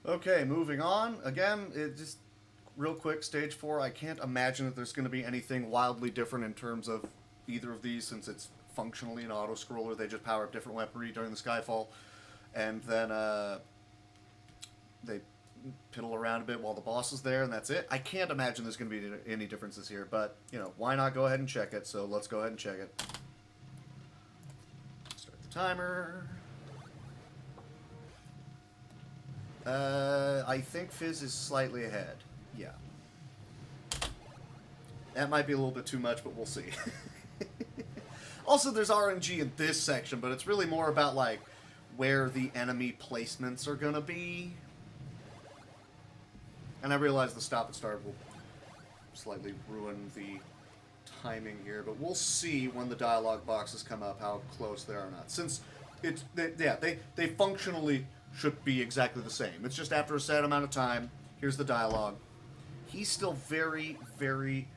Okay, moving on. Again, it just real quick, stage 4. I can't imagine that there's going to be anything wildly different in terms of either of these, since it's functionally an auto-scroller. They just power up different weaponry during the Skyfall, and then they piddle around a bit while the boss is there, and that's it. I can't imagine there's going to be any differences here, but, you know, why not go ahead and check it? So let's go ahead and check it. Start the timer. I think Fizz is slightly ahead. Yeah. That might be a little bit too much, but we'll see. Also, there's RNG in this section, but it's really more about, like, where the enemy placements are gonna be. And I realize the stop and start will slightly ruin the timing here, but we'll see when the dialogue boxes come up how close they are or not. Since it's, they functionally should be exactly the same. It's just after a set amount of time, here's the dialogue. He's still very, very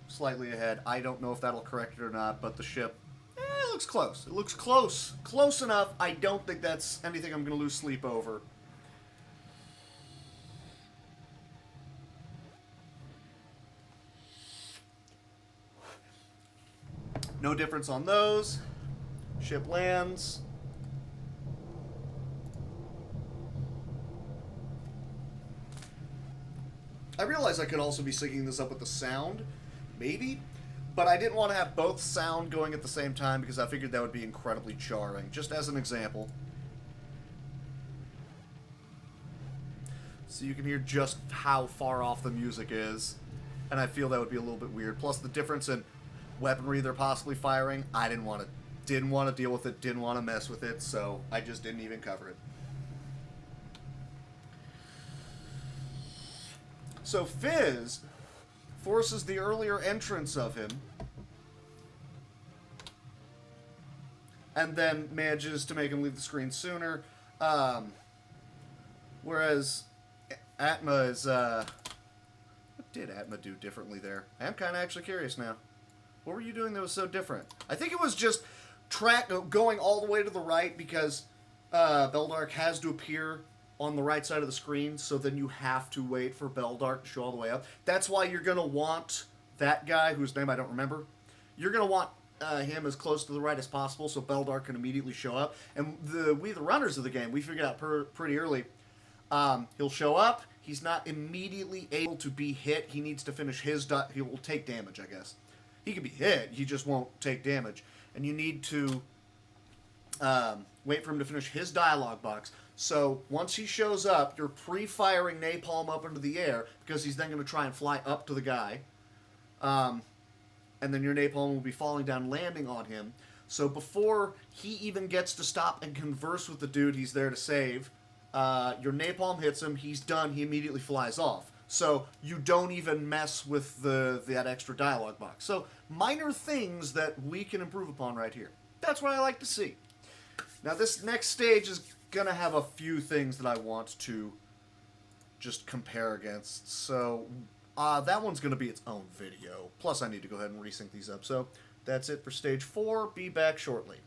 slightly ahead. I don't know if that'll correct it or not, but the ship, it looks close. It looks close. Close enough. I don't think that's anything I'm going to lose sleep over. No difference on those. Ship lands. I realize I could also be syncing this up with the sound, maybe, but I didn't want to have both sound going at the same time because I figured that would be incredibly jarring, just as an example. So you can hear just how far off the music is, and I feel that would be a little bit weird. Plus the difference in weaponry they're possibly firing, I didn't want to deal with it, didn't want to mess with it, so I just didn't even cover it. So Fizz forces the earlier entrance of him, and then manages to make him leave the screen sooner. Whereas Atma is, what did Atma do differently there? I am kind of actually curious now. What were you doing that was so different? I think it was just going all the way to the right because Beldark has to appear on the right side of the screen, so then you have to wait for Beldark to show all the way up. That's why you're going to want that guy, whose name I don't remember. You're going to want him as close to the right as possible so Beldark can immediately show up. And we, the runners of the game, we figured out pretty early, he'll show up. He's not immediately able to be hit. He needs to finish his... He will take damage, I guess. He can be hit. He just won't take damage. And you need to wait for him to finish his dialogue box. So once he shows up, you're pre-firing napalm up into the air because he's then going to try and fly up to the guy. And then your napalm will be falling down, landing on him. So before he even gets to stop and converse with the dude he's there to save, your napalm hits him, he's done, he immediately flies off. So you don't even mess with that extra dialogue box. So minor things that we can improve upon right here. That's what I like to see. Now this next stage is going to have a few things that I want to just compare against. So that one's going to be its own video. Plus I need to go ahead and resync these up. So that's it for stage 4. Be back shortly.